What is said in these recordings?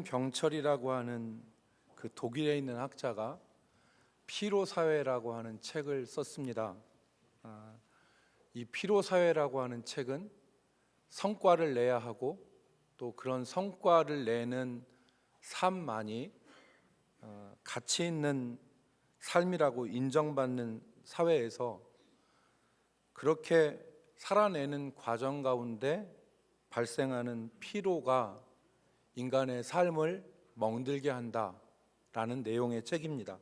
병철이라고 하는 그 독일에 있는 학자가 피로 사회라고 하는 책을 썼습니다. 이 피로 사회라고 하는 책은 성과를 내야 하고 또 그런 성과를 내는 삶만이 가치 있는 삶이라고 인정받는 사회에서 그렇게 살아내는 과정 가운데 발생하는 피로가 인간의 삶을 멍들게 한다라는 내용의 책입니다.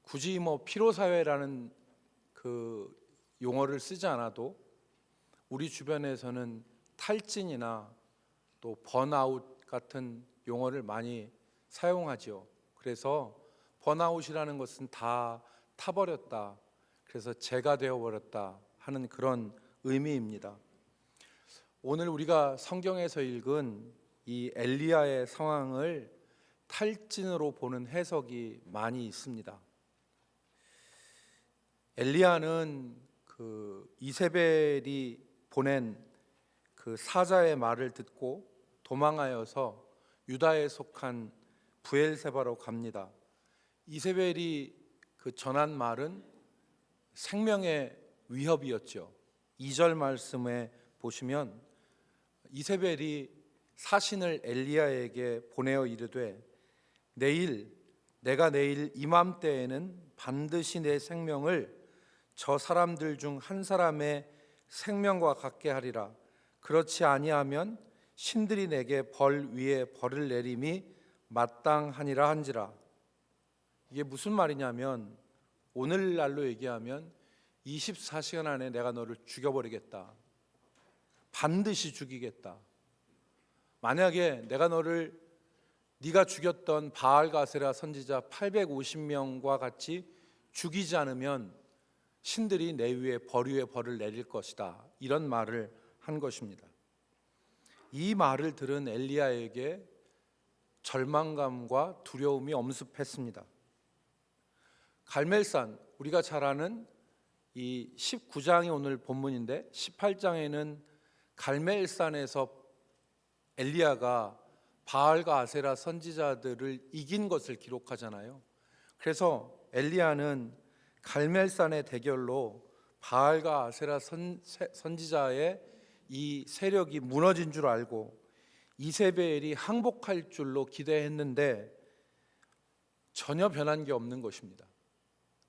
굳이 피로사회라는 그 용어를 쓰지 않아도 우리 주변에서는 탈진이나 또 번아웃 같은 용어를 많이 사용하죠. 그래서 번아웃이라는 것은 다 타버렸다, 그래서 죄가 되어버렸다 하는 그런 의미입니다. 오늘 우리가 성경에서 읽은 이 엘리야의 상황을 탈진으로 보는 해석이 많이 있습니다. 엘리야는 그 이세벨이 보낸 그 사자의 말을 듣고 도망하여서 유다에 속한 브엘세바로 갑니다. 이세벨이 그 전한 말은 생명의 위협이었죠. 2절 말씀에 보시면 이세벨이 사신을 엘리야에게 보내어 이르되 내가 내일 이맘때에는 반드시 내 생명을 저 사람들 중 한 사람의 생명과 같게 하리라. 그렇지 아니하면 신들이 내게 벌 위에 벌을 내림이 마땅하니라 한지라. 이게 무슨 말이냐면 오늘날로 얘기하면 24시간 안에 내가 너를 죽여버리겠다, 반드시 죽이겠다. 만약에 내가 네가 죽였던 바알과 아세라 선지자 850명과 같이 죽이지 않으면 신들이 내 위에 벌을 내릴 것이다, 이런 말을 한 것입니다. 이 말을 들은 엘리야에게 절망감과 두려움이 엄습했습니다. 갈멜산, 우리가 잘 아는 이 19장이 오늘 본문인데 18장에는 갈멜산에서 엘리야가 바알과 아세라 선지자들을 이긴 것을 기록하잖아요. 그래서 엘리야는 갈멜산의 대결로 바알과 아세라 선지자의 이 세력이 무너진 줄 알고 이세벨이 항복할 줄로 기대했는데 전혀 변한 게 없는 것입니다.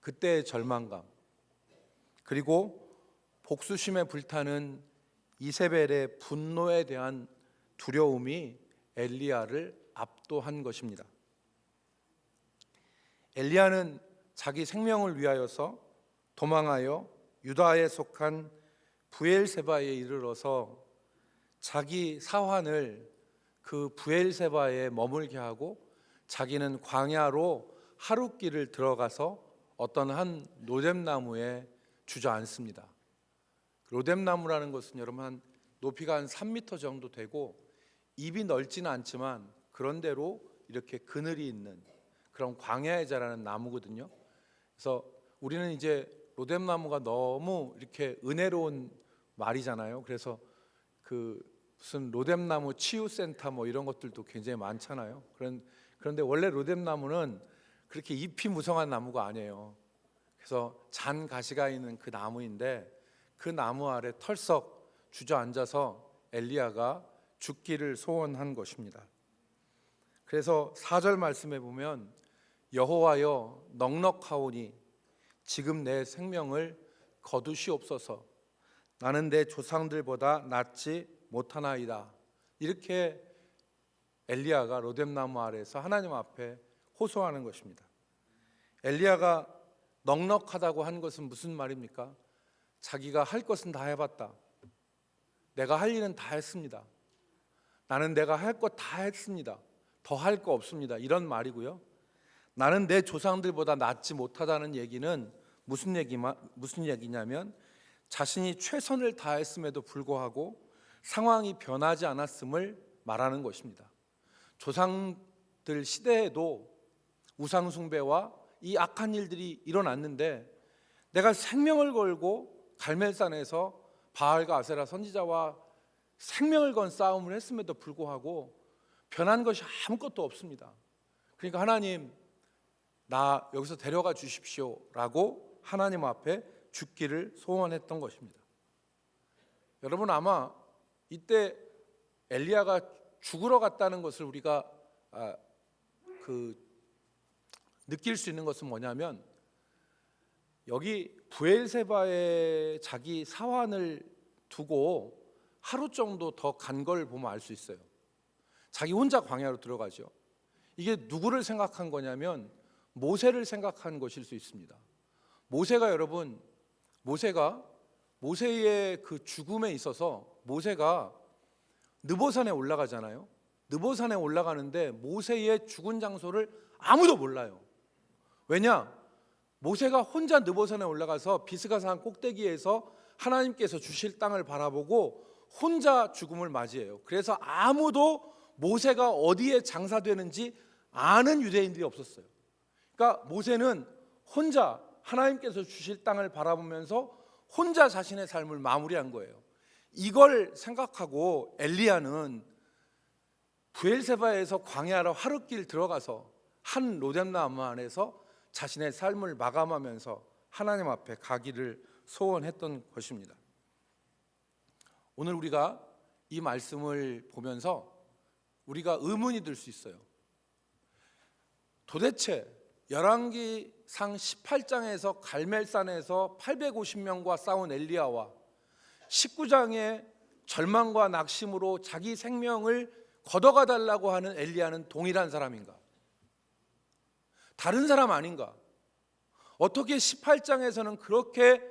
그때의 절망감, 그리고 복수심에 불타는 이세벨의 분노에 대한 두려움이 엘리야를 압도한 것입니다. 엘리야는 자기 생명을 위하여서 도망하여 유다에 속한 브엘세바에 이르러서 자기 사환을 그 브엘세바에 머물게 하고 자기는 광야로 하룻길을 들어가서 어떤 한 로뎀나무에 주저앉습니다. 로뎀나무라는 것은 여러분 높이가 한 3m 정도 되고 잎이 넓지는 않지만 그런대로 이렇게 그늘이 있는 그런 광야에 자라는 나무거든요. 그래서 우리는 이제 로뎀나무가 너무 이렇게 은혜로운 말이잖아요. 그래서 그 무슨 로뎀나무 치유센터 이런 것들도 굉장히 많잖아요. 그런데 원래 로뎀나무는 그렇게 잎이 무성한 나무가 아니에요. 그래서 잔 가시가 있는 그 나무인데 그 나무 아래 털썩 주저앉아서 엘리야가 죽기를 소원한 것입니다. 그래서 4절 말씀에 보면 여호와여 넉넉하오니 지금 내 생명을 거두시옵소서. 나는 내 조상들보다 낫지 못하나이다. 이렇게 엘리야가 로뎀나무 아래에서 하나님 앞에 호소하는 것입니다. 엘리야가 넉넉하다고 한 것은 무슨 말입니까? 자기가 할 것은 다 해봤다, 내가 할 일은 다 했습니다, 나는 내가 할 것 다 했습니다, 더 할 거 없습니다, 이런 말이고요. 나는 내 조상들보다 낫지 못하다는 얘기는 무슨 얘기냐면 자신이 최선을 다했음에도 불구하고 상황이 변하지 않았음을 말하는 것입니다. 조상들 시대에도 우상 숭배와 이 악한 일들이 일어났는데 내가 생명을 걸고 갈멜산에서 바알과 아세라 선지자와 생명을 건 싸움을 했음에도 불구하고 변한 것이 아무것도 없습니다. 그러니까 하나님, 나 여기서 데려가 주십시오라고 하나님 앞에 죽기를 소원했던 것입니다. 여러분, 아마 이때 엘리야가 죽으러 갔다는 것을 우리가 느낄 수 있는 것은 뭐냐면, 여기 브엘세바에 자기 사환을 두고 하루 정도 더 간 걸 보면 알 수 있어요. 자기 혼자 광야로 들어가죠. 이게 누구를 생각한 거냐면 모세를 생각한 것일 수 있습니다. 모세가, 여러분, 모세의 그 죽음에 있어서 모세가 느보산에 올라가잖아요. 느보산에 올라가는데 모세의 죽은 장소를 아무도 몰라요. 왜냐? 모세가 혼자 느보산에 올라가서 비스가산 꼭대기에서 하나님께서 주실 땅을 바라보고 혼자 죽음을 맞이해요. 그래서 아무도 모세가 어디에 장사되는지 아는 유대인들이 없었어요. 그러니까 모세는 혼자 하나님께서 주실 땅을 바라보면서 혼자 자신의 삶을 마무리한 거예요. 이걸 생각하고 엘리야는 브엘세바에서 광야로 하룻길 들어가서 한 로뎀나무 안에서 자신의 삶을 마감하면서 하나님 앞에 가기를 소원했던 것입니다. 오늘 우리가 이 말씀을 보면서 우리가 의문이 들 수 있어요. 도대체 열왕기상 18장에서 갈멜산에서 850명과 싸운 엘리야와 19장의 절망과 낙심으로 자기 생명을 걷어가 달라고 하는 엘리야는 동일한 사람인가? 다른 사람 아닌가? 어떻게 18장에서는 그렇게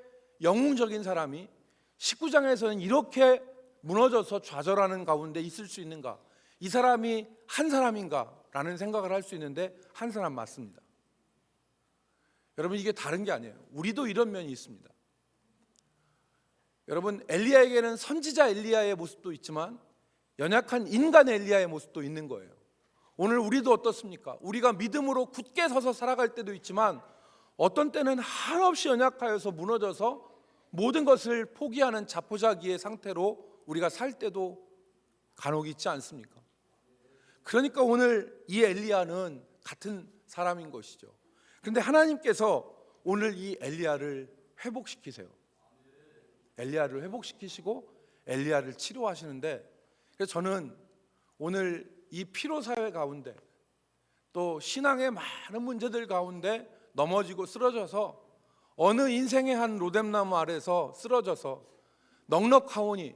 영웅적인 사람이 19장에서는 이렇게 무너져서 좌절하는 가운데 있을 수 있는가? 이 사람이 한 사람인가? 라는 생각을 할 수 있는데 한 사람 맞습니다. 여러분, 이게 다른 게 아니에요. 우리도 이런 면이 있습니다. 여러분, 엘리야에게는 선지자 엘리야의 모습도 있지만 연약한 인간 엘리야의 모습도 있는 거예요. 오늘 우리도 어떻습니까? 우리가 믿음으로 굳게 서서 살아갈 때도 있지만 어떤 때는 한없이 연약하여서 무너져서 모든 것을 포기하는 자포자기의 상태로 우리가 살 때도 간혹 있지 않습니까? 그러니까 오늘 이 엘리야는 같은 사람인 것이죠. 그런데 하나님께서 오늘 이 엘리야를 회복시키세요. 엘리야를 회복시키시고 엘리야를 치료하시는데, 그래서 저는 오늘 이 피로사회 가운데 또 신앙의 많은 문제들 가운데 넘어지고 쓰러져서 어느 인생의 한 로뎀나무 아래서 쓰러져서 넉넉하오니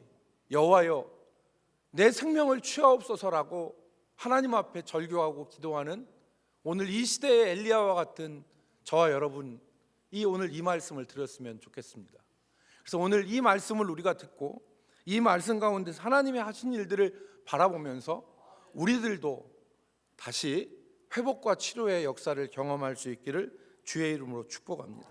여호와여 내 생명을 취하옵소서라고 하나님 앞에 절규하고 기도하는 오늘 이 시대의 엘리야와 같은 저와 여러분이 오늘 이 말씀을 들었으면 좋겠습니다. 그래서 오늘 이 말씀을 우리가 듣고 이 말씀 가운데서 하나님의 하신 일들을 바라보면서 우리들도 다시 회복과 치료의 역사를 경험할 수 있기를 주의 이름으로 축복합니다.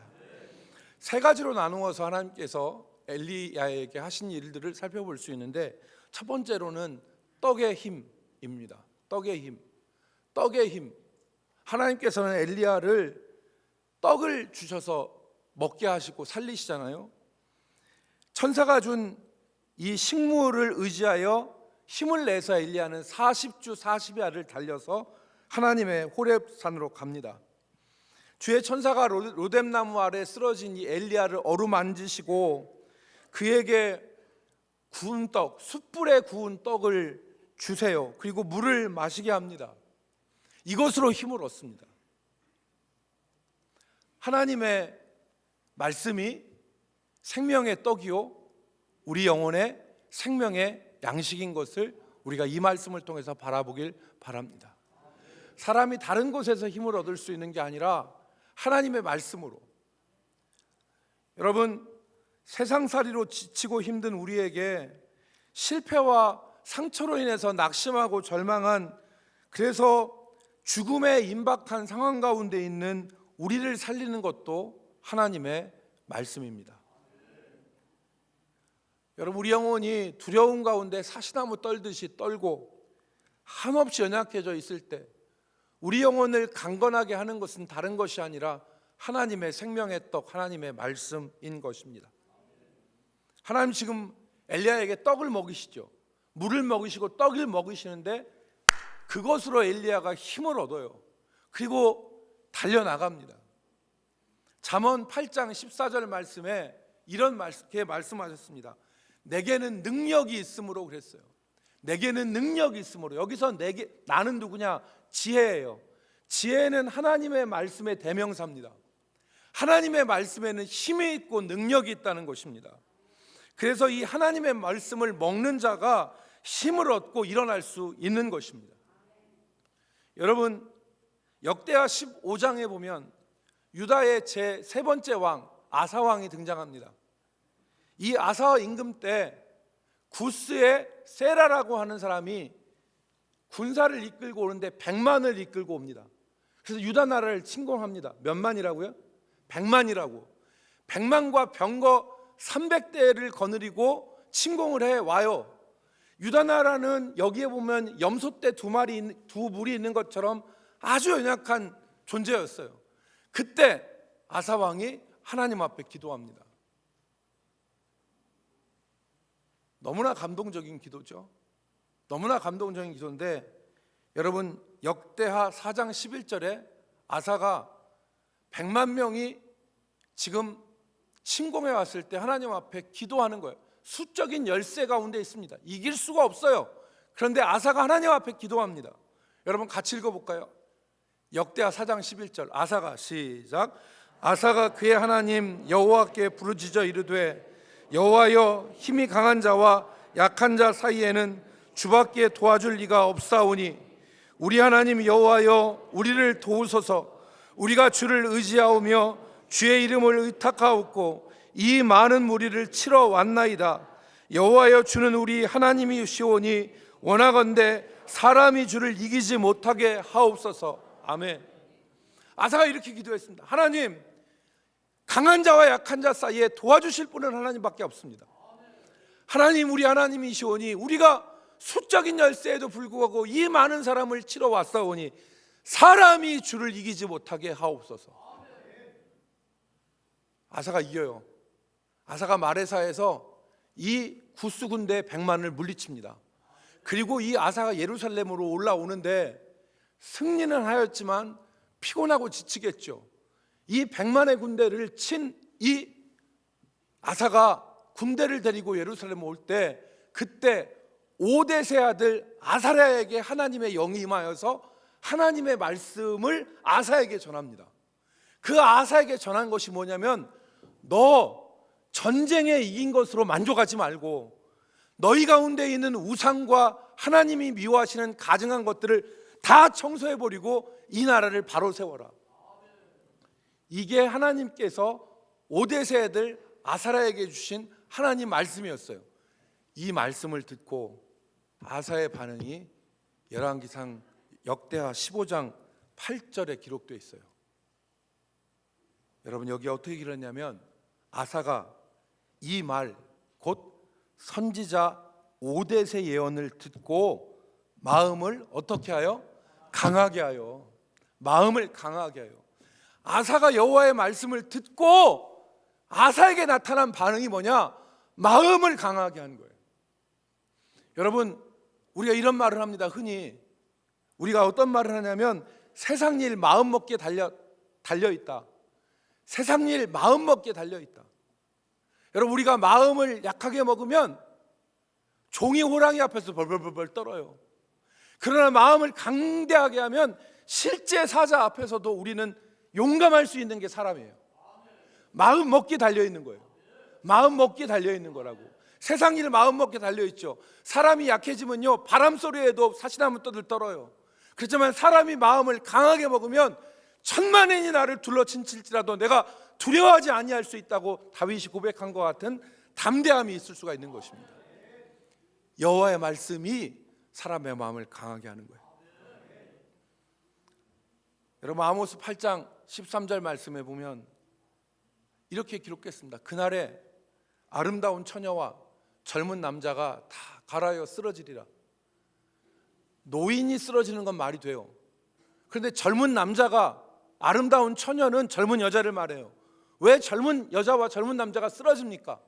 세 가지로 나누어서 하나님께서 엘리야에게 하신 일들을 살펴볼 수 있는데, 첫 번째로는 떡의 힘입니다. 떡의 힘. 떡의 힘. 하나님께서는 엘리야를 떡을 주셔서 먹게 하시고 살리시잖아요. 천사가 준 이 식물을 의지하여 힘을 내서 엘리야는 40주 40야를 달려서 하나님의 호렙산으로 갑니다. 주의 천사가 로뎀나무 아래 쓰러진 이 엘리야를 어루만지시고 그에게 구운 떡, 숯불에 구운 떡을 주세요. 그리고 물을 마시게 합니다. 이것으로 힘을 얻습니다. 하나님의 말씀이 생명의 떡이요 우리 영혼의 생명의 양식인 것을 우리가 이 말씀을 통해서 바라보길 바랍니다. 사람이 다른 곳에서 힘을 얻을 수 있는 게 아니라 하나님의 말씀으로. 여러분, 세상살이로 지치고 힘든 우리에게 실패와 상처로 인해서 낙심하고 절망한, 그래서 죽음에 임박한 상황 가운데 있는 우리를 살리는 것도 하나님의 말씀입니다. 여러분, 우리 영혼이 두려움 가운데 사시나무 떨듯이 떨고 한없이 연약해져 있을 때 우리 영혼을 강건하게 하는 것은 다른 것이 아니라 하나님의 생명의 떡, 하나님의 말씀인 것입니다. 하나님 지금 엘리야에게 떡을 먹이시죠. 물을 먹이시고 떡을 먹이시는데 그것으로 엘리야가 힘을 얻어요. 그리고 달려나갑니다. 잠언 8장 14절 말씀에 이렇게 말씀하셨습니다. 내게는 능력이 있으므로 그랬어요. 내게는 능력이 있으므로. 여기서 나는 누구냐? 지혜예요. 지혜는 하나님의 말씀의 대명사입니다. 하나님의 말씀에는 힘이 있고 능력이 있다는 것입니다. 그래서 이 하나님의 말씀을 먹는 자가 힘을 얻고 일어날 수 있는 것입니다. 여러분, 역대하 15장에 보면 유다의 제 세 번째 왕 아사 왕이 등장합니다. 이 아사 임금 때 구스의 세라라고 하는 사람이 군사를 이끌고 오는데 100만을 이끌고 옵니다. 그래서 유다 나라를 침공합니다. 몇 만이라고요? 100만이라고. 100만과 병거 300대를 거느리고 침공을 해 와요. 유다 나라는 여기에 보면 염소떼 두 물이 있는 것처럼 아주 연약한 존재였어요. 그때 아사 왕이 하나님 앞에 기도합니다. 너무나 감동적인 기도죠. 너무나 감동적인 기도인데, 여러분, 역대하 4장 11절에 아사가 100만 명이 지금 침공해 왔을 때 하나님 앞에 기도하는 거예요. 수적인 열세 가운데 있습니다. 이길 수가 없어요. 그런데 아사가 하나님 앞에 기도합니다. 여러분 같이 읽어볼까요? 역대하 4장 11절. 아사가 시작. 아사가 그의 하나님 여호와께 부르짖어 이르되 여호와여, 힘이 강한 자와 약한 자 사이에는 주밖에 도와줄 리가 없사오니 우리 하나님 여호와여, 우리를 도우소서. 우리가 주를 의지하오며 주의 이름을 의탁하옵고 이 많은 무리를 치러 왔나이다. 여호와여, 주는 우리 하나님이시오니 원하건대 사람이 주를 이기지 못하게 하옵소서. 아멘. 아사가 이렇게 기도했습니다. 하나님, 강한 자와 약한 자 사이에 도와주실 분은 하나님밖에 없습니다. 하나님, 우리 하나님이시오니 우리가 수적인 열세에도 불구하고 이 많은 사람을 치러 왔사오니 사람이 주를 이기지 못하게 하옵소서. 아사가 이겨요. 아사가 마레사에서 이 구스 군대 100만을 물리칩니다. 그리고 이 아사가 예루살렘으로 올라오는데 승리는 하였지만 피곤하고 지치겠죠. 이 100만의 군대를 친 이 아사가 군대를 데리고 예루살렘 올 때, 그때 오데세 아들 아사랴에게 하나님의 영이 임하여서 하나님의 말씀을 아사에게 전합니다. 그 아사에게 전한 것이 뭐냐면, 너 전쟁에 이긴 것으로 만족하지 말고 너희 가운데 있는 우상과 하나님이 미워하시는 가증한 것들을 다 청소해버리고 이 나라를 바로 세워라. 이게 하나님께서 오데세 아들 아사랴에게 주신 하나님 말씀이었어요. 이 말씀을 듣고 아사의 반응이 열왕기상 역대하 15장 8절에 기록되어 있어요. 여러분, 여기 어떻게 기록했냐면, 아사가 이 말, 곧 선지자 오데세 예언을 듣고 마음을 어떻게 하여? 강하게 하여. 마음을 강하게 하여. 아사가 여호와의 말씀을 듣고 아사에게 나타난 반응이 뭐냐? 마음을 강하게 하는 거예요. 여러분, 우리가 이런 말을 합니다. 흔히 우리가 어떤 말을 하냐면, 세상 일 마음 먹기에 달려 있다. 세상 일 마음 먹기에 달려 있다. 여러분, 우리가 마음을 약하게 먹으면 종이 호랑이 앞에서 벌벌벌 떨어요. 그러나 마음을 강대하게 하면 실제 사자 앞에서도 우리는 용감할 수 있는 게 사람이에요. 마음 먹기에 달려 있는 거예요. 마음 먹기에 달려 있는 거라고. 세상 일 마음 먹기에 달려 있죠. 사람이 약해지면요, 바람 소리에도 사시나무 떼들 떨어요. 그렇지만 사람이 마음을 강하게 먹으면 천만인이 나를 둘러친칠지라도 내가 두려워하지 아니할 수 있다고 다윗이 고백한 것 같은 담대함이 있을 수가 있는 것입니다. 여호와의 말씀이 사람의 마음을 강하게 하는 거예요. 여러분, 아모스 8장 13절 말씀에 보면 이렇게 기록했습니다. 그날에 아름다운 처녀와 젊은 남자가 다 갈아여 쓰러지리라. 노인이 쓰러지는 건 말이 돼요. 그런데 젊은 남자가, 아름다운 처녀는 젊은 여자를 말해요. 왜 젊은 여자와 젊은 남자가 쓰러집니까?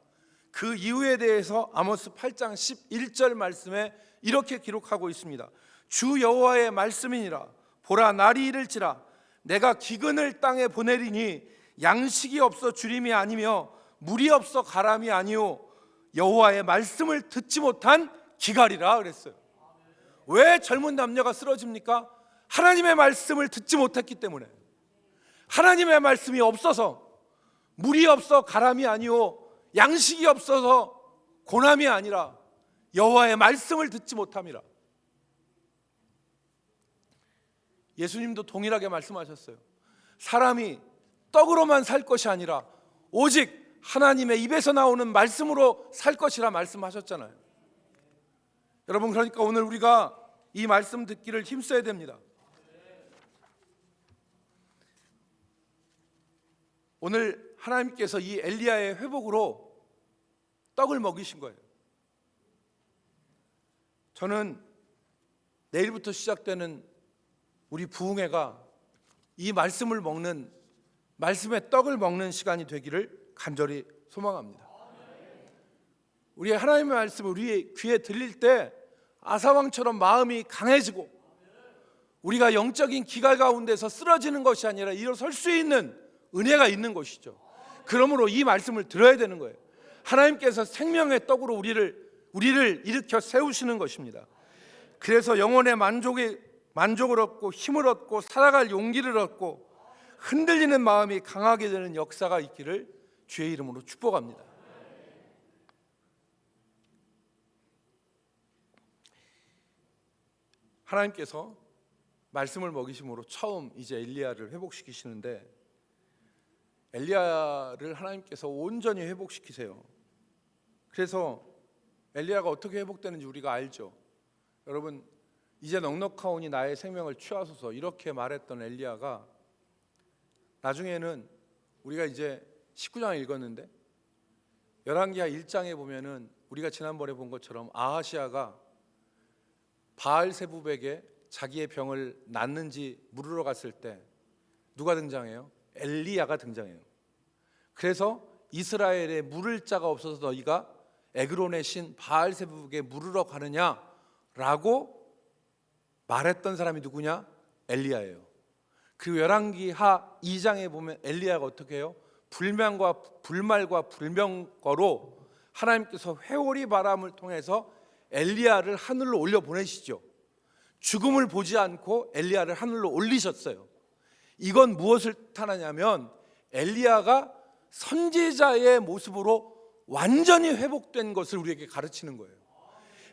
그 이유에 대해서 아모스 8장 11절 말씀에 이렇게 기록하고 있습니다. 주 여호와의 말씀이니라. 보라, 날이 이를지라 내가 기근을 땅에 보내리니 양식이 없어 주림이 아니며 물이 없어 가람이 아니요 여호와의 말씀을 듣지 못한 기갈이라 그랬어요. 왜 젊은 남녀가 쓰러집니까? 하나님의 말씀을 듣지 못했기 때문에. 하나님의 말씀이 없어서, 물이 없어 가람이 아니요 양식이 없어서 고난이 아니라 여호와의 말씀을 듣지 못함이라. 예수님도 동일하게 말씀하셨어요. 사람이 떡으로만 살 것이 아니라 오직 하나님의 입에서 나오는 말씀으로 살 것이라 말씀하셨잖아요. 여러분, 그러니까 오늘 우리가 이 말씀 듣기를 힘써야 됩니다. 오늘 하나님께서 이 엘리야의 회복으로 떡을 먹이신 거예요. 저는 내일부터 시작되는 우리 부흥회가 이 말씀을 먹는, 말씀의 떡을 먹는 시간이 되기를 간절히 소망합니다. 우리의 하나님의 말씀을 우리의 귀에 들릴 때 아사왕처럼 마음이 강해지고 우리가 영적인 기갈 가운데서 쓰러지는 것이 아니라 일어설 수 있는 은혜가 있는 것이죠. 그러므로 이 말씀을 들어야 되는 거예요. 하나님께서 생명의 떡으로 우리를 일으켜 세우시는 것입니다. 그래서 영혼의 만족을 얻고 힘을 얻고 살아갈 용기를 얻고 흔들리는 마음이 강하게 되는 역사가 있기를 주의 이름으로 축복합니다. 하나님께서 말씀을 먹이심으로 처음 이제 엘리야를 회복시키시는데, 엘리야를 하나님께서 온전히 회복시키세요. 그래서 엘리야가 어떻게 회복되는지 우리가 알죠. 여러분, 이제 넉넉하오니 나의 생명을 취하소서 이렇게 말했던 엘리야가 나중에는, 우리가 이제 19장을 읽었는데 열왕기하 1장에 보면은 우리가 지난번에 본 것처럼 아하시아가 바알세붑에게 자기의 병을 낫는지 물으러 갔을 때 누가 등장해요? 엘리야가 등장해요. 그래서 이스라엘에 물을 자가 없어서 너희가 에그론의 신 바알세붑에게 물으러 가느냐라고 말했던 사람이 누구냐? 엘리야예요. 그리고 열왕기하 2장에 보면 엘리야가 어떻게 해요? 불말과 불명거로 하나님께서 회오리 바람을 통해서 엘리야를 하늘로 올려 보내시죠. 죽음을 보지 않고 엘리야를 하늘로 올리셨어요. 이건 무엇을 뜻하냐면 엘리야가 선지자의 모습으로 완전히 회복된 것을 우리에게 가르치는 거예요.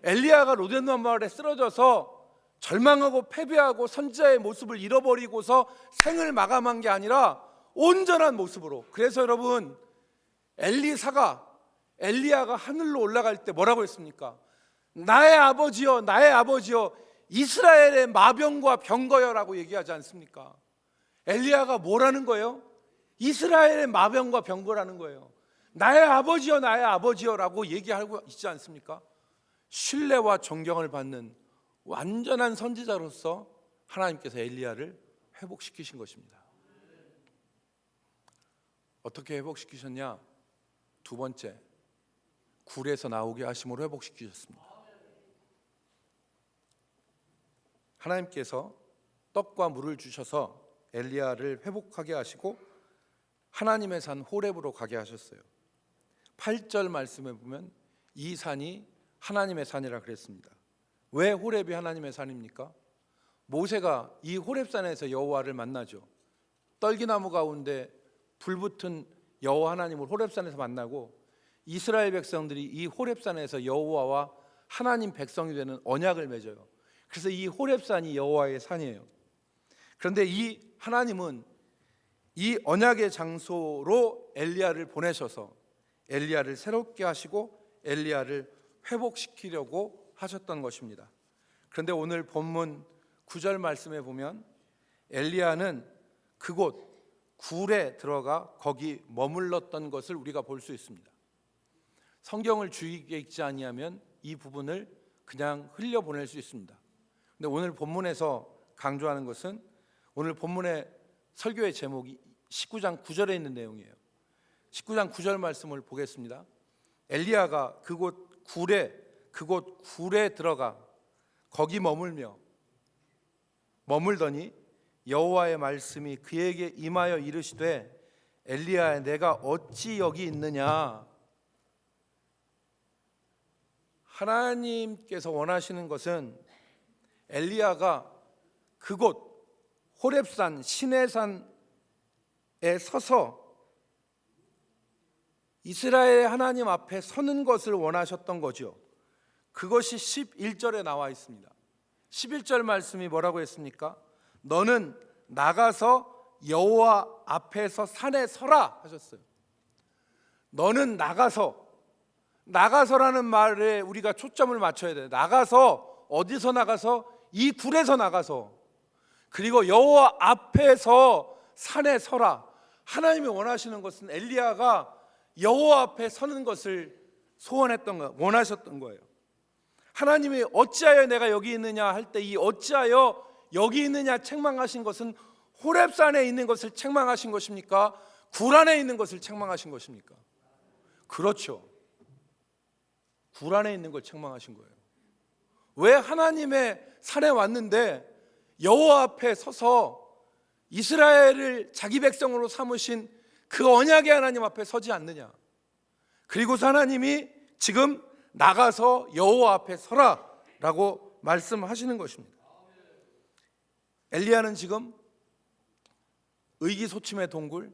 엘리야가 로데노아 마을에 쓰러져서 절망하고 패배하고 선지자의 모습을 잃어버리고서 생을 마감한 게 아니라 온전한 모습으로. 그래서 여러분, 엘리야가 하늘로 올라갈 때 뭐라고 했습니까? 나의 아버지여, 나의 아버지여, 이스라엘의 마병과 병거여라고 얘기하지 않습니까? 엘리야가 뭐라는 거예요? 이스라엘의 마병과 병거라는 거예요. 나의 아버지여, 나의 아버지여라고 얘기하고 있지 않습니까? 신뢰와 존경을 받는 완전한 선지자로서 하나님께서 엘리야를 회복시키신 것입니다. 어떻게 회복시키셨냐? 두 번째, 굴에서 나오게 하심으로 회복시키셨습니다. 하나님께서 떡과 물을 주셔서 엘리야를 회복하게 하시고 하나님의 산 호렙으로 가게 하셨어요. 8절 말씀에 보면 이 산이 하나님의 산이라 그랬습니다. 왜 호렙이 하나님의 산입니까? 모세가 이 호렙산에서 여호와를 만나죠. 떨기나무 가운데 불붙은 여호와 하나님을 호렙산에서 만나고 이스라엘 백성들이 이 호렙산에서 여호와와 하나님 백성이 되는 언약을 맺어요. 그래서 이 호렙산이 여호와의 산이에요. 그런데 이 하나님은 이 언약의 장소로 엘리야를 보내셔서 엘리야를 새롭게 하시고 엘리야를 회복시키려고 하셨던 것입니다. 그런데 오늘 본문 9절 말씀에 보면 엘리야는 그곳 굴에 들어가 거기 머물렀던 것을 우리가 볼 수 있습니다. 성경을 주의 깊게 읽지 아니하면 이 부분을 그냥 흘려보낼 수 있습니다. 근데 오늘 본문에서 강조하는 것은, 오늘 본문의 설교의 제목이 19장 9절에 있는 내용이에요. 19장 9절 말씀을 보겠습니다. 엘리야가 그곳 굴에 들어가 거기 머물며 머물더니 여호와의 말씀이 그에게 임하여 이르시되 엘리야야 내가 어찌 여기 있느냐. 하나님께서 원하시는 것은 엘리야가 그곳 호렙산 시내산에 서서 이스라엘 하나님 앞에 서는 것을 원하셨던 거죠. 그것이 11절에 나와 있습니다. 11절 말씀이 뭐라고 했습니까? 너는 나가서 여호와 앞에서 산에 서라 하셨어요. 너는 나가서라는 말에 우리가 초점을 맞춰야 돼요. 나가서, 어디서 나가서? 이 굴에서 나가서, 그리고 여호와 앞에서 산에 서라. 하나님이 원하시는 것은 엘리야가 여호와 앞에 서는 것을 소원했던 거, 원하셨던 거예요. 하나님이 어찌하여 내가 여기 있느냐 할 때 이 어찌하여 여기 있느냐 책망하신 것은 호렙산에 있는 것을 책망하신 것입니까? 굴 안에 있는 것을 책망하신 것입니까? 그렇죠. 굴 안에 있는 걸 책망하신 거예요. 왜 하나님의 산에 왔는데 여호와 앞에 서서 이스라엘을 자기 백성으로 삼으신 그 언약의 하나님 앞에 서지 않느냐. 그리고서 하나님이 지금 나가서 여호와 앞에 서라 라고 말씀하시는 것입니다. 엘리야는 지금 의기소침의 동굴,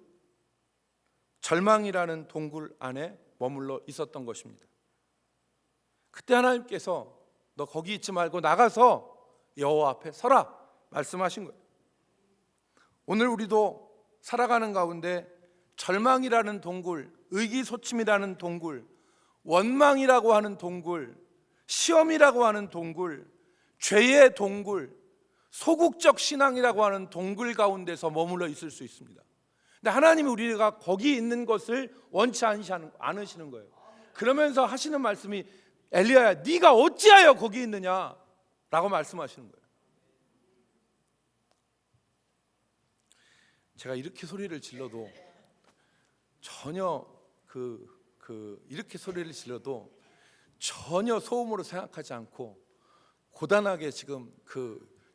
절망이라는 동굴 안에 머물러 있었던 것입니다. 그때 하나님께서 너 거기 있지 말고 나가서 여호와 앞에 서라 말씀하신 거예요. 오늘 우리도 살아가는 가운데 절망이라는 동굴, 의기소침이라는 동굴, 원망이라고 하는 동굴, 시험이라고 하는 동굴, 죄의 동굴, 소극적 신앙이라고 하는 동굴 가운데서 머물러 있을 수 있습니다. 근데 하나님이 우리가 거기 있는 것을 원치 않으시는 거예요. 그러면서 하시는 말씀이 엘리야야 네가 어찌하여 거기 있느냐 라고 말씀하시는 거예요. 제가 이렇게 소리를 질러도 전혀 이렇게 소리를 질러도 전혀 소음으로 생각하지 않고 고단하게 지금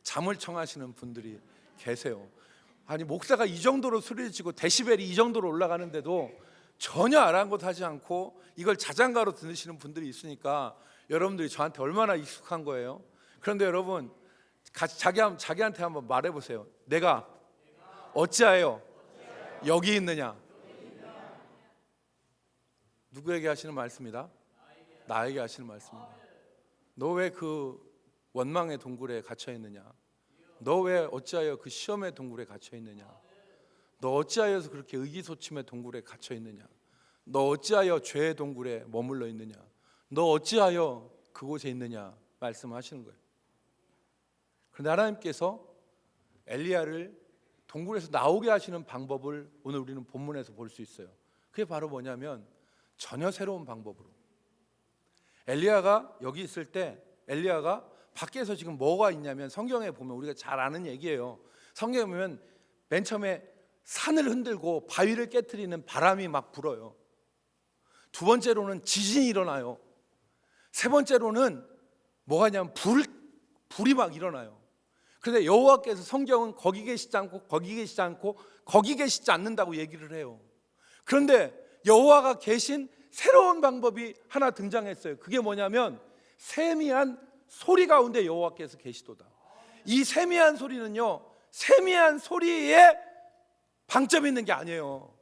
잠을 청하시는 분들이 계세요. 아니 목사가 이 정도로 소리를 지고 데시벨이 이 정도로 올라가는데도 전혀 아랑곳하지 않고 이걸 자장가로 들으시는 분들이 있으니까 여러분들이 저한테 얼마나 익숙한 거예요. 그런데 여러분 자기한테 한번 말해보세요. 내가 어찌하여 여기 있느냐. 누구에게 하시는 말씀이다? 나에게 하시는 말씀입니다. 너 왜 그 원망의 동굴에 갇혀 있느냐? 너 왜 어찌하여 그 시험의 동굴에 갇혀 있느냐? 너 어찌하여서 그렇게 의기소침의 동굴에 갇혀 있느냐? 너 어찌하여 죄의 동굴에 머물러 있느냐? 너 어찌하여 그곳에 있느냐? 말씀하시는 거예요. 그런데 하나님께서 엘리야를 동굴에서 나오게 하시는 방법을 오늘 우리는 본문에서 볼 수 있어요. 그게 바로 뭐냐면 전혀 새로운 방법으로. 엘리야가 여기 있을 때 엘리야가 밖에서 지금 뭐가 있냐면 성경에 보면 우리가 잘 아는 얘기예요. 성경에 보면 맨 처음에 산을 흔들고 바위를 깨트리는 바람이 막 불어요. 두 번째로는 지진이 일어나요. 세 번째로는 뭐가 있냐면 불이 막 일어나요. 그런데 여호와께서 성경은 거기 계시지 않고 거기 계시지 않고 거기 계시지 않는다고 얘기를 해요. 그런데 여호와가 계신 새로운 방법이 하나 등장했어요. 그게 뭐냐면 세미한 소리 가운데 여호와께서 계시도다. 이 세미한 소리는요, 세미한 소리에 방점이 있는 게 아니에요.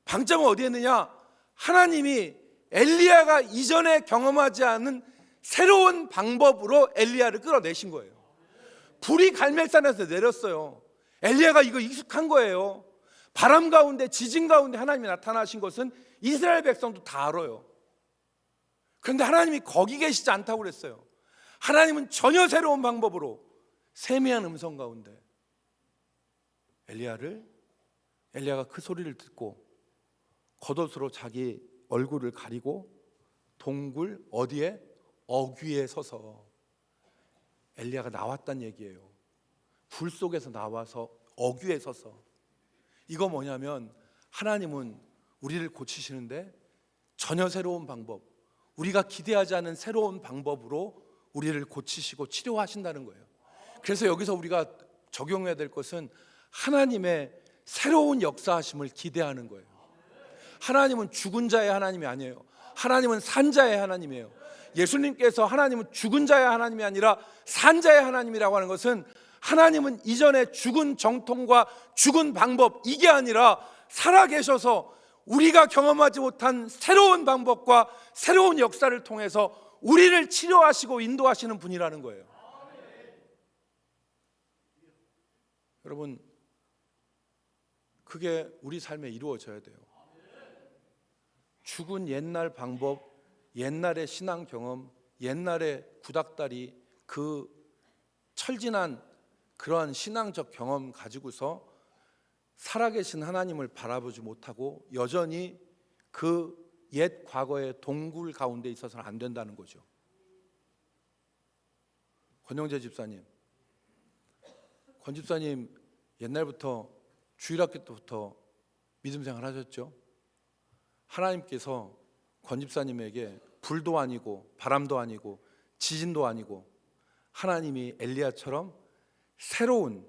방점은 어디에 있느냐? 하나님이 엘리야가 이전에 경험하지 않은 새로운 방법으로 엘리야를 끌어내신 거예요. 불이 갈멜산에서 내렸어요. 엘리야가 이거 익숙한 거예요. 바람 가운데 지진 가운데 하나님이 나타나신 것은 이스라엘 백성도 다 알아요. 그런데 하나님이 거기 계시지 않다고 그랬어요. 하나님은 전혀 새로운 방법으로 세미한 음성 가운데 엘리야가 그 소리를 듣고 겉옷으로 자기 얼굴을 가리고 동굴 어디에? 어귀에 서서 엘리야가 나왔단 얘기예요. 불 속에서 나와서 어귀에 서서. 이거 뭐냐면 하나님은 우리를 고치시는데 전혀 새로운 방법, 우리가 기대하지 않은 새로운 방법으로 우리를 고치시고 치료하신다는 거예요. 그래서 여기서 우리가 적용해야 될 것은 하나님의 새로운 역사하심을 기대하는 거예요. 하나님은 죽은 자의 하나님이 아니에요. 하나님은 산 자의 하나님이에요. 예수님께서 하나님은 죽은 자의 하나님이 아니라 산 자의 하나님이라고 하는 것은 하나님은 이전에 죽은 정통과 죽은 방법, 이게 아니라 살아계셔서 우리가 경험하지 못한 새로운 방법과 새로운 역사를 통해서 우리를 치료하시고 인도하시는 분이라는 거예요. 여러분, 그게 우리 삶에 이루어져야 돼요. 죽은 옛날 방법, 옛날의 신앙 경험, 옛날의 구닥다리, 그 철진한 그러한 신앙적 경험 가지고서 살아계신 하나님을 바라보지 못하고 여전히 그 옛 과거의 동굴 가운데 있어서는 안 된다는 거죠. 권영재 집사님, 권 집사님 옛날부터 주일학교 때부터 믿음 생활 하셨죠? 하나님께서 권 집사님에게 불도 아니고 바람도 아니고 지진도 아니고 하나님이 엘리야처럼 새로운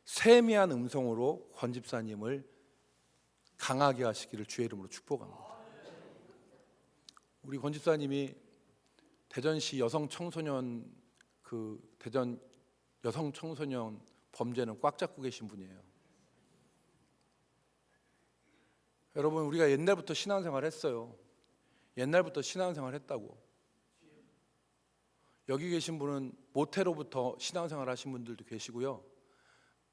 세미한 음성으로 권 집사님을 강하게 하시기를 주의 이름으로 축복합니다. 우리 권 집사님이 대전시 여성 청소년 대전 여성 청소년 범죄는 꽉 잡고 계신 분이에요. 여러분, 우리가 옛날부터 신앙생활 했어요. 옛날부터 신앙생활 했다고. 여기 계신 분은 모태로부터 신앙생활 하신 분들도 계시고요.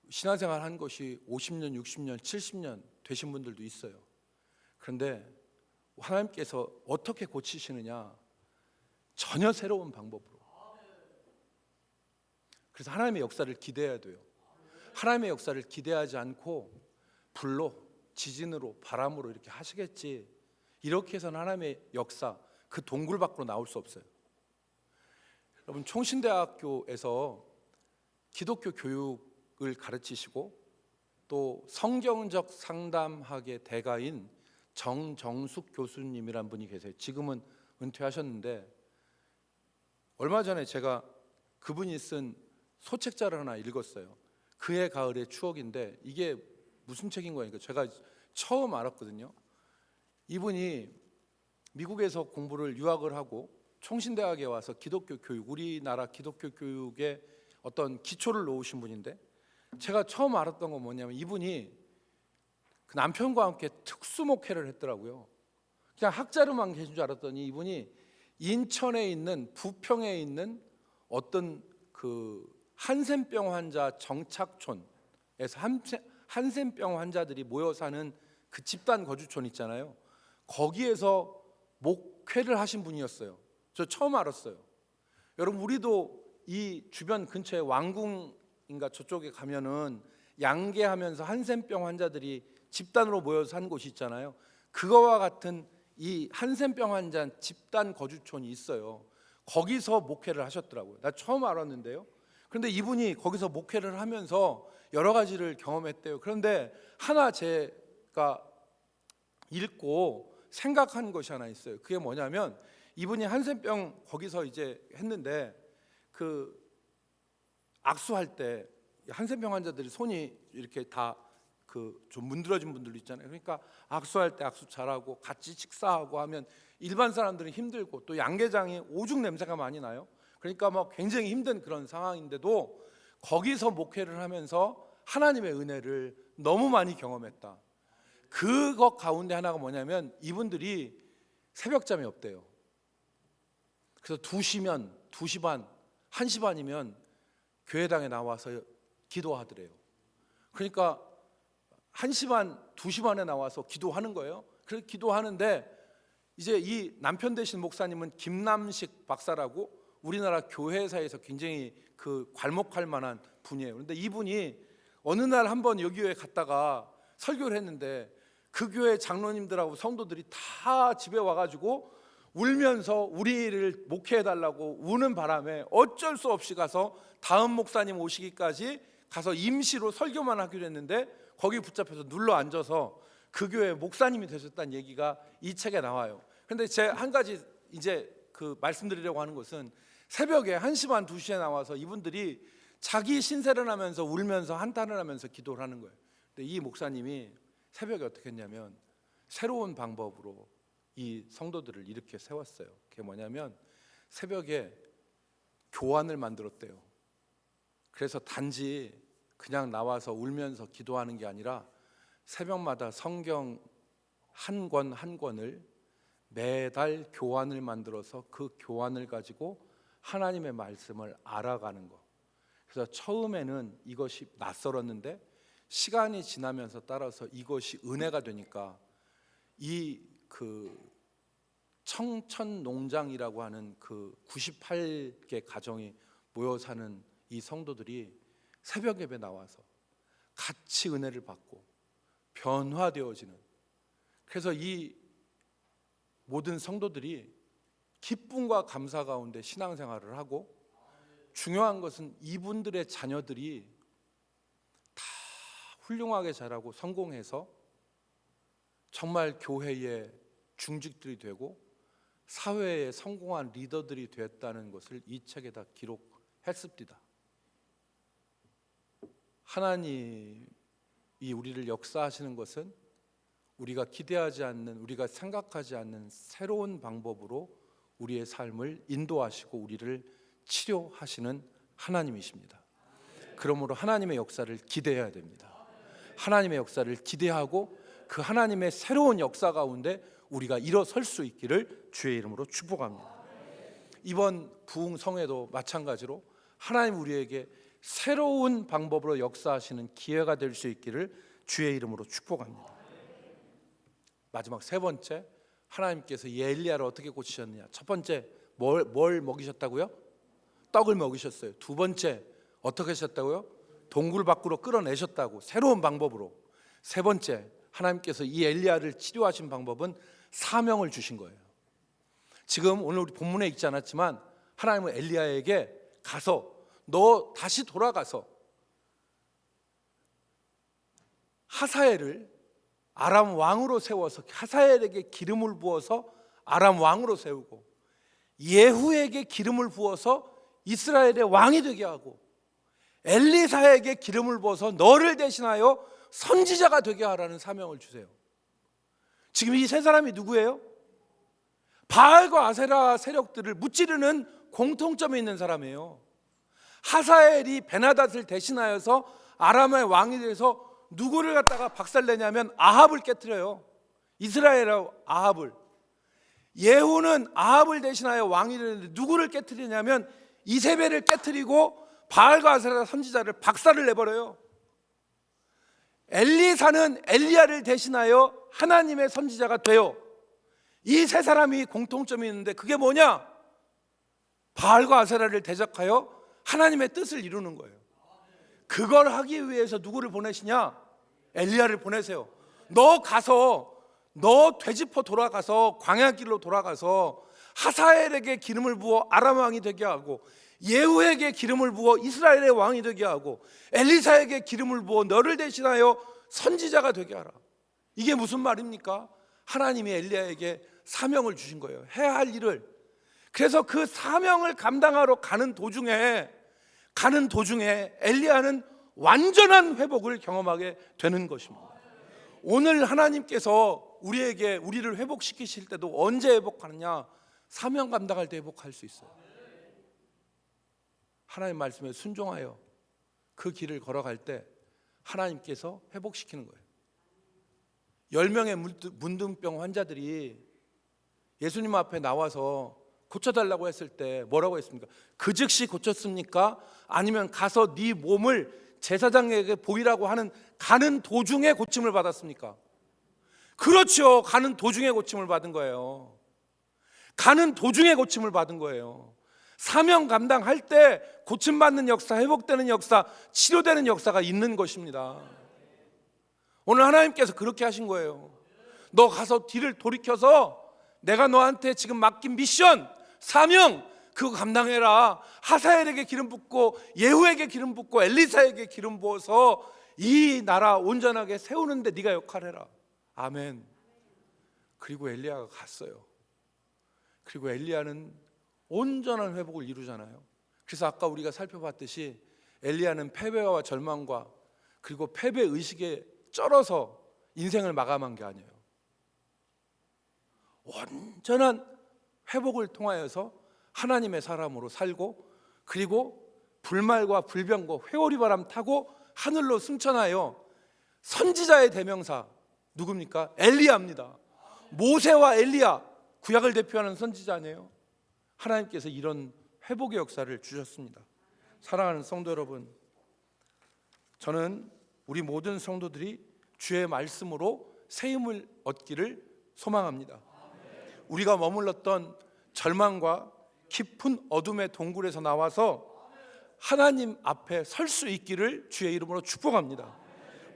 신앙생활 한 것이 50년, 60년, 70년 되신 분들도 있어요. 그런데 하나님께서 어떻게 고치시느냐? 전혀 새로운 방법으로. 그래서 하나님의 역사를 기대해야 돼요. 하나님의 역사를 기대하지 않고 불로, 지진으로, 바람으로 이렇게 하시겠지, 이렇게 해서는 하나님의 역사, 그 동굴 밖으로 나올 수 없어요. 여러분, 총신대학교에서 기독교 교육을 가르치시고 또 성경적 상담학의 대가인 정정숙 교수님이란 분이 계세요. 지금은 은퇴하셨는데 얼마 전에 제가 그분이 쓴 소책자를 하나 읽었어요. 그해 가을의 추억인데 이게 무슨 책인 거니까 제가 처음 알았거든요. 이분이 미국에서 공부를 유학을 하고 총신대학에 와서 기독교 교육, 우리나라 기독교 교육의 어떤 기초를 놓으신 분인데, 제가 처음 알았던 건 뭐냐면 이분이 그 남편과 함께 특수 목회를 했더라고요. 그냥 학자로만 계신 줄 알았더니 이분이 인천에 있는, 부평에 있는 어떤 그 한센병 환자 정착촌에서 한센병 환자들이 모여 사는 그 집단 거주촌 있잖아요. 거기에서 목회를 하신 분이었어요. 저 처음 알았어요. 여러분, 우리도 이 주변 근처에 왕궁인가 저쪽에 가면은 양계하면서 한센병 환자들이 집단으로 모여서 사는 곳이 있잖아요. 그거와 같은 이 한센병 환자 집단 거주촌이 있어요. 거기서 목회를 하셨더라고요. 나 처음 알았는데요. 그런데 이분이 거기서 목회를 하면서 여러 가지를 경험했대요. 그런데 하나 제가 읽고 생각한 것이 하나 있어요. 그게 뭐냐면 이분이 한센병 거기서 이제 했는데 그 악수할 때 한센병 환자들이 손이 이렇게 다 그 좀 문드러진 분들도 있잖아요. 그러니까 악수할 때 악수 잘하고 같이 식사하고 하면 일반 사람들은 힘들고 또 양계장이 오죽 냄새가 많이 나요. 그러니까 뭐 굉장히 힘든 그런 상황인데도 거기서 목회를 하면서 하나님의 은혜를 너무 많이 경험했다. 그것 가운데 하나가 뭐냐면 이분들이 새벽잠이 없대요. 그래서 2시면 2시 반, 1시 반이면 교회당에 나와서 기도하더래요. 그러니까 1시 반, 2시 반에 나와서 기도하는 거예요. 그래서 기도하는데 이제 이 남편 되신 목사님은 김남식 박사라고 우리나라 교회사에서 굉장히 그 괄목할 만한 분이에요. 그런데 이분이 어느 날 한번 여기 교회 갔다가 설교를 했는데 그 교회 장로님들하고 성도들이 다 집에 와가지고 울면서 우리를 목회해달라고 우는 바람에 어쩔 수 없이 가서 다음 목사님 오시기까지 가서 임시로 설교만 하기로 했는데 거기 붙잡혀서 눌러 앉아서 그 교회 목사님이 되셨다는 얘기가 이 책에 나와요. 그런데 제 한 가지 이제 그 말씀드리려고 하는 것은 새벽에 1시 반 2시에 나와서 이분들이 자기 신세를 하면서 울면서 한탄을 하면서 기도를 하는 거예요. 근데 이 목사님이 새벽에 어떻게 했냐면 새로운 방법으로 이 성도들을 이렇게 세웠어요. 그게 뭐냐면 새벽에 교환을 만들었대요. 그래서 단지 그냥 나와서 울면서 기도하는 게 아니라 새벽마다 성경 한 권 한 권을 매달 교환을 만들어서 그 교환을 가지고 하나님의 말씀을 알아가는 거. 그래서 처음에는 이것이 낯설었는데 시간이 지나면서 따라서 이것이 은혜가 되니까 이 청천농장이라고 하는 그 98개 가정이 모여 사는 이 성도들이 새벽 예배 나와서 같이 은혜를 받고 변화되어지는, 그래서 이 모든 성도들이 기쁨과 감사 가운데 신앙생활을 하고, 중요한 것은 이분들의 자녀들이 다 훌륭하게 자라고 성공해서 정말 교회의 중직들이 되고 사회에 성공한 리더들이 되었다는 것을 이 책에다 기록했습니다. 하나님이 우리를 역사하시는 것은 우리가 기대하지 않는, 우리가 생각하지 않는 새로운 방법으로 우리의 삶을 인도하시고 우리를 치료하시는 하나님이십니다. 그러므로 하나님의 역사를 기대해야 됩니다. 하나님의 역사를 기대하고 그 하나님의 새로운 역사 가운데 우리가 일어설 수 있기를 주의 이름으로 축복합니다. 이번 부흥성회도 마찬가지로 하나님 우리에게 새로운 방법으로 역사하시는 기회가 될 수 있기를 주의 이름으로 축복합니다. 마지막 세 번째, 하나님께서 이 엘리야를 어떻게 고치셨느냐. 첫 번째, 뭘 먹이셨다고요? 떡을 먹이셨어요. 두 번째, 어떻게 하셨다고요? 동굴 밖으로 끌어내셨다고, 새로운 방법으로. 세 번째, 하나님께서 이 엘리야를 치료하신 방법은 사명을 주신 거예요. 지금 오늘 우리 본문에 있지 않았지만 하나님은 엘리야에게 가서 너 다시 돌아가서 하사엘을 아람 왕으로 세워서 하사엘에게 기름을 부어서 아람 왕으로 세우고 예후에게 기름을 부어서 이스라엘의 왕이 되게 하고 엘리사에게 기름을 부어서 너를 대신하여 선지자가 되게 하라는 사명을 주세요. 지금 이 세 사람이 누구예요? 바알과 아세라 세력들을 무찌르는 공통점이 있는 사람이에요. 하사엘이 베나닷을 대신하여서 아람의 왕이 돼서 누구를 갖다가 박살내냐면 아합을 깨트려요. 이스라엘의 아합을. 예후는 아합을 대신하여 왕이 되는데 누구를 깨트리냐면 이세벨을 깨트리고 바알과 아세라 선지자를 박살을 내버려요. 엘리사는 엘리야를 대신하여 하나님의 선지자가 돼요. 이 세 사람이 공통점이 있는데 그게 뭐냐? 바알과 아세라를 대적하여 하나님의 뜻을 이루는 거예요. 그걸 하기 위해서 누구를 보내시냐? 엘리야를 보내세요. 너 가서, 너 되짚어 돌아가서 광야길로 돌아가서 하사엘에게 기름을 부어 아람 왕이 되게 하고 예후에게 기름을 부어 이스라엘의 왕이 되게 하고 엘리사에게 기름을 부어 너를 대신하여 선지자가 되게 하라. 이게 무슨 말입니까? 하나님이 엘리야에게 사명을 주신 거예요. 해야 할 일을. 그래서 그 사명을 감당하러 가는 도중에 엘리야는 완전한 회복을 경험하게 되는 것입니다. 오늘 하나님께서 우리를 회복시키실 때도 언제 회복하느냐? 사명 감당할 때 회복할 수 있어요. 하나님 말씀에 순종하여 그 길을 걸어갈 때 하나님께서 회복시키는 거예요. 10명의 문둥병 환자들이 예수님 앞에 나와서 고쳐달라고 했을 때 뭐라고 했습니까? 그 즉시 고쳤습니까? 아니면 가서 네 몸을 제사장에게 보이라고 하는 가는 도중에 고침을 받았습니까? 그렇죠. 가는 도중에 고침을 받은 거예요. 가는 도중에 고침을 받은 거예요. 사명 감당할 때 고침받는 역사, 회복되는 역사, 치료되는 역사가 있는 것입니다. 오늘 하나님께서 그렇게 하신 거예요. 너 가서 뒤를 돌이켜서 내가 너한테 지금 맡긴 미션, 사명 그거 감당해라. 하사엘에게 기름 붓고 예후에게 기름 붓고 엘리사에게 기름 부어서 이 나라 온전하게 세우는데 네가 역할을 해라. 아멘. 그리고 엘리야가 갔어요. 그리고 엘리야는 온전한 회복을 이루잖아요. 그래서 아까 우리가 살펴봤듯이 엘리야는 패배와 절망과 그리고 패배 의식에 쩔어서 인생을 마감한 게 아니에요. 온전한 회복을 통하여서 하나님의 사람으로 살고, 그리고 불말과 불병과 회오리 바람 타고 하늘로 승천하여 선지자의 대명사 누굽니까? 엘리야입니다. 모세와 엘리야, 구약을 대표하는 선지자 아니에요? 하나님께서 이런 회복의 역사를 주셨습니다. 사랑하는 성도 여러분, 저는 우리 모든 성도들이 주의 말씀으로 새 힘을 얻기를 소망합니다. 우리가 머물렀던 절망과 깊은 어둠의 동굴에서 나와서 하나님 앞에 설 수 있기를 주의 이름으로 축복합니다.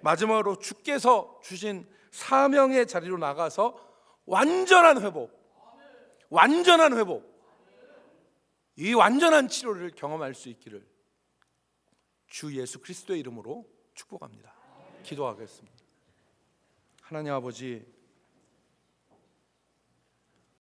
마지막으로 주께서 주신 사명의 자리로 나가서 완전한 회복, 이 완전한 치료를 경험할 수 있기를 주 예수 그리스도의 이름으로 축복합니다. 기도하겠습니다. 하나님 아버지,